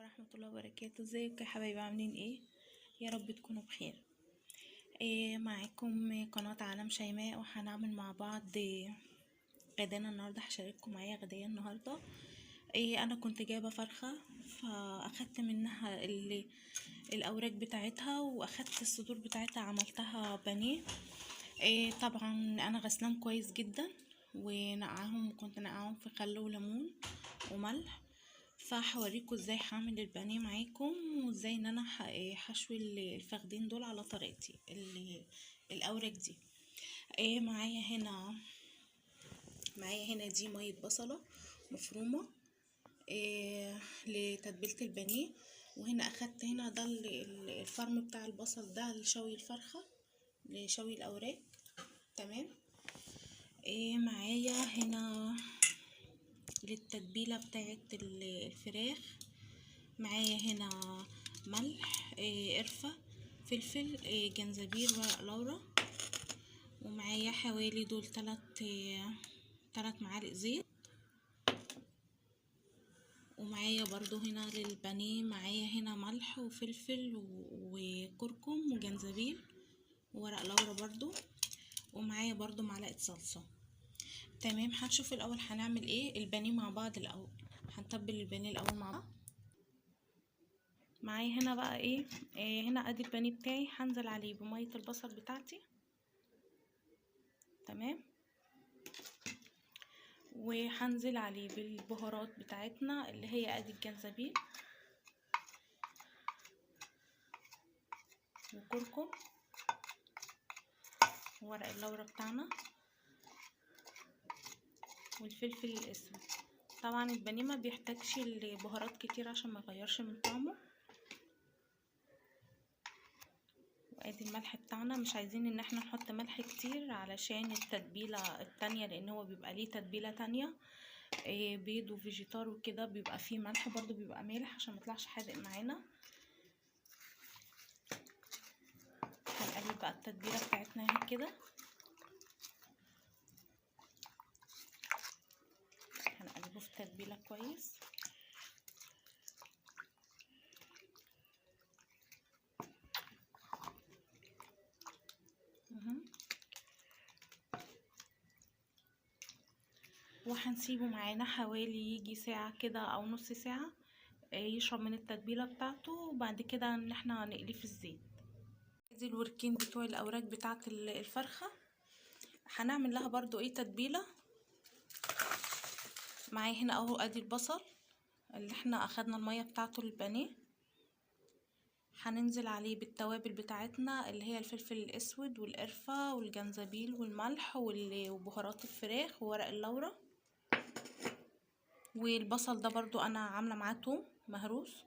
ورحمة الله وبركاته. ازيكم يا حبايبي؟ عاملين ايه؟ يا رب تكونوا بخير. معاكم قناة عالم شيماء، وهنعمل مع بعض غدانا النهاردة. هشارككم معايا غدايا النهاردة. انا كنت جايبة فرخة، فاخدت منها الاوراق بتاعتها، واخدت الصدور بتاعتها عملتها بانيه. طبعا انا غسلان كويس جدا، ونقعهم كنت نقعهم في خل وليمون وملح. فهوريكم ازاي هعمل البانيه معاكم، وازاي ان انا هشوي الفخدين دول على طريقتي. الاوراق دي معايا هنا دي ميه بصله مفرومه لتتبيله البانيه. وهنا اخدت هنا ده الفرم بتاع البصل ده لشوي الفرخه، لشوي الاوراق. تمام. معايا هنا للتتبيله بتاعت الفراخ، معايا هنا ملح، قرفة، فلفل، جنزبيل، ورق لورا. ومعايا حوالي دول 3 معالق زيت. ومعايا برضو هنا للبانيه، معايا هنا ملح وفلفل وكركم وجنزبيل وورق لورا برضو. ومعايا برضو معلقة صلصة. تمام. هنشوف الاول هنعمل ايه البانيه مع بعض. الاول هنتبل البانيه الاول مع بعض. معايا هنا بقى هنا ادي البانيه بتاعي، هنزل عليه بميه البصل بتاعتي. تمام. وهنزل عليه بالبهارات بتاعتنا اللي هي ادي الجنزبيل وكركم وورق اللورا بتاعنا والفلفل الاسود. طبعا البانيه ما بيحتاجش البهارات كتير عشان ما يغيرش من طعمه. وادي الملح بتاعنا، مش عايزين ان احنا نحط ملح كتير علشان التتبيله التانية، لان هو بيبقى ليه تتبيله تانية. بيض وفيجيتار وكده بيبقى فيه ملح، برضو بيبقى مالح عشان ما يطلعش حادق معانا. هنقلب بقى التتبيله بتاعتنا اهي كده. هنقلبه في التتبيله كويس. وهنسيبه معانا حوالي يجي ساعة كده او نص ساعة يشرب من التتبيلة بتاعته، وبعد كده ان احنا نقليه في الزيت. دي الوركين بتوع الاوراق بتاعت الفرخة، هنعمل لها برضو تتبيلة. معايا هنا اهو ادي البصل اللي احنا اخدنا المية بتاعته للبانيه، هننزل عليه بالتوابل بتاعتنا اللي هي الفلفل الاسود والقرفة والجنزبيل والملح وبهارات الفراخ وورق اللورا. والبصل ده برضو انا عامله معاه توم مهروس.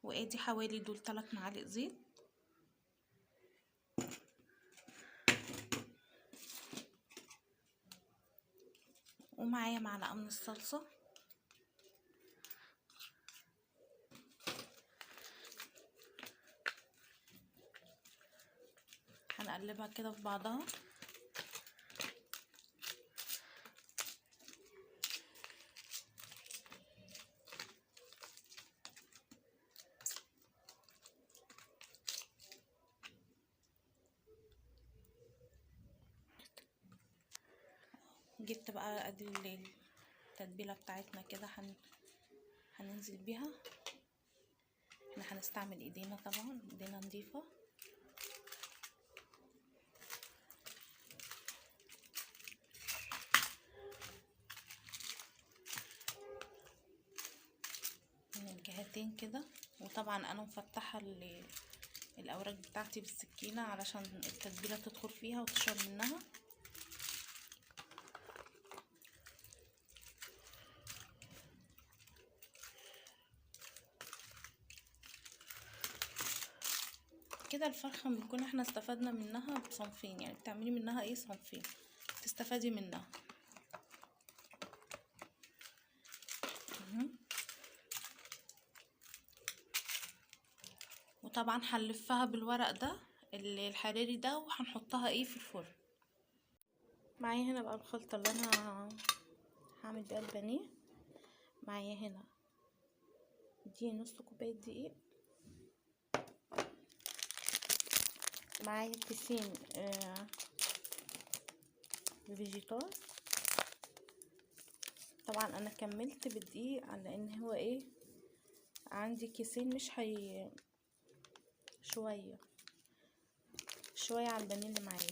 وادي حوالي دول 3 معالق زيت. ومعايا معلقه من الصلصه. هنقلبها كده في بعضها. جبت بقى ادي التتبيله بتاعتنا كده، هننزل بيها. احنا هنستعمل ايدينا، طبعا ايدينا نضيفه. من الجهتين كده. وطبعا انا مفتحه الاوراق بتاعتي بالسكينه علشان التتبيله تدخل فيها وتشرب منها. كده الفرخه بنكون احنا استفدنا منها بصنفين، يعني بتعملي منها صنفين تستفادي منها. وطبعا هنلفها بالورق ده الحراري ده، وهنحطها في الفرن. معايا هنا بقى الخلطه اللي انا هعمل بيها البانيه. معايا هنا دي نص كوباية دقيق، معايا كيسين فيجيتار. طبعا انا كملت بالدقيق على ان هو ايه، عندي كيسين مش شوية شوية على البانيه اللي معايا.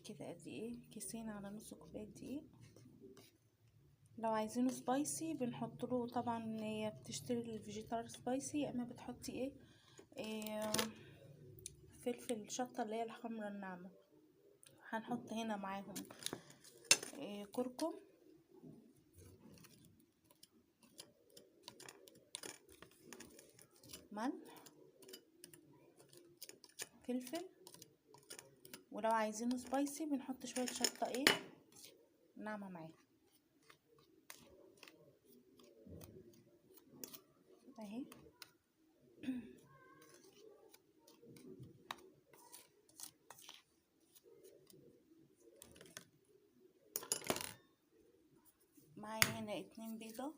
كده قد ايه، كيسين على نص كوباية دقيق. لو عايزينه سبايسي بنحط له، طبعا هي بتشتري الفيجيتار سبايسي، يا اما بتحطي إيه فلفل شطة اللي هي الحمرا الناعمة. هنحط هنا معاهم كركم، ملح، فلفل، ولو عايزينه سبايسي بنحط شوية شطة ناعمة معاه اهي. معايا هنا 2 بيضة،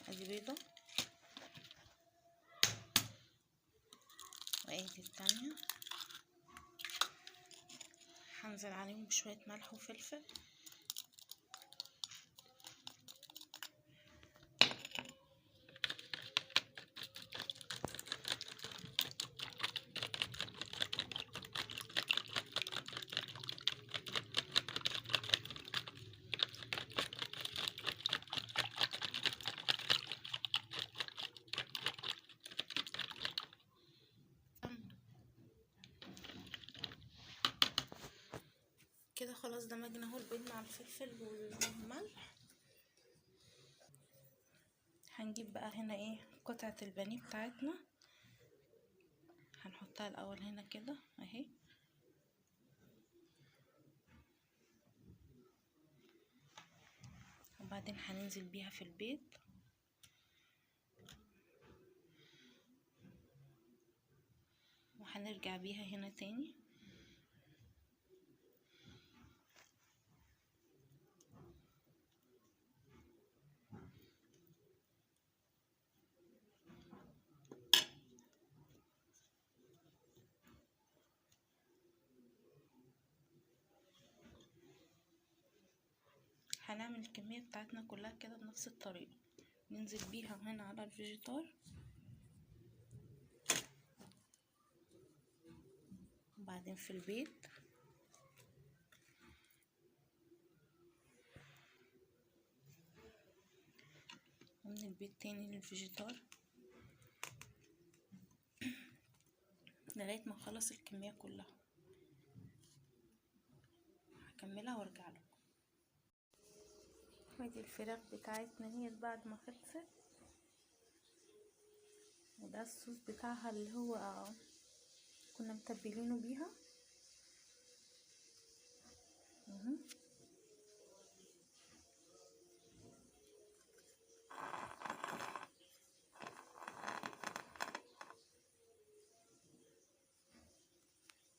ادي بيضة وادي التانية. هنزل عليهم بشوية ملح وفلفل. كده خلاص دمجنا اهو البيض مع الفلفل والملح. هنجيب بقى هنا قطعة البانيه بتاعتنا، هنحطها الاول هنا كده اهي، وبعدين هننزل بيها في البيض، وهنرجع بيها هنا تاني. هنعمل الكمية بتاعتنا كلها كده بنفس الطريقة، ننزل بيها هنا على الفيجيتار، وبعدين في البيض، ومن البيض تاني للفيجيتار لغاية ما اخلص الكمية كلها. هكملها وارجع لكم. ادي الفراخ بتاعتنا هي بعد ما خلصت، وده الصوص بتاعها اللي هو كنا متبلينه بيها.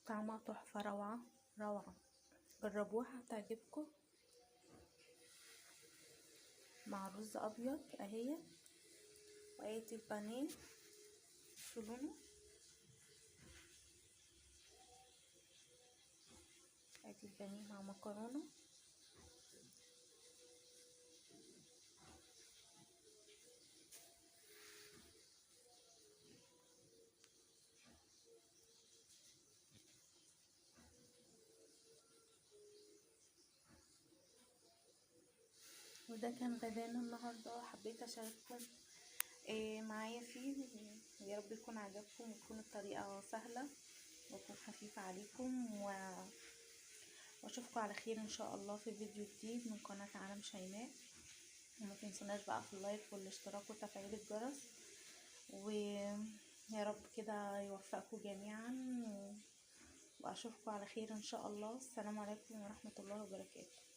طعمها تحفة، روعة روعة، جربوها هتعجبكم. مع رز ابيض اهي، وادي البانيه في لونه، ادي البانيه مع مكرونه. وده كان غدانا النهارده، حبيت اشارككم معايا فيه، يا رب يكون عجبكم وتكون الطريقه سهله وتكون خفيفه عليكم، واشوفكم على خير ان شاء الله في فيديو جديد من قناه عالم شيماء. وما تنسوناش بقى في اللايك والاشتراك وتفعيل الجرس، يا رب كده يوفقكم جميعا واشوفكم على خير ان شاء الله. السلام عليكم ورحمة الله وبركاته.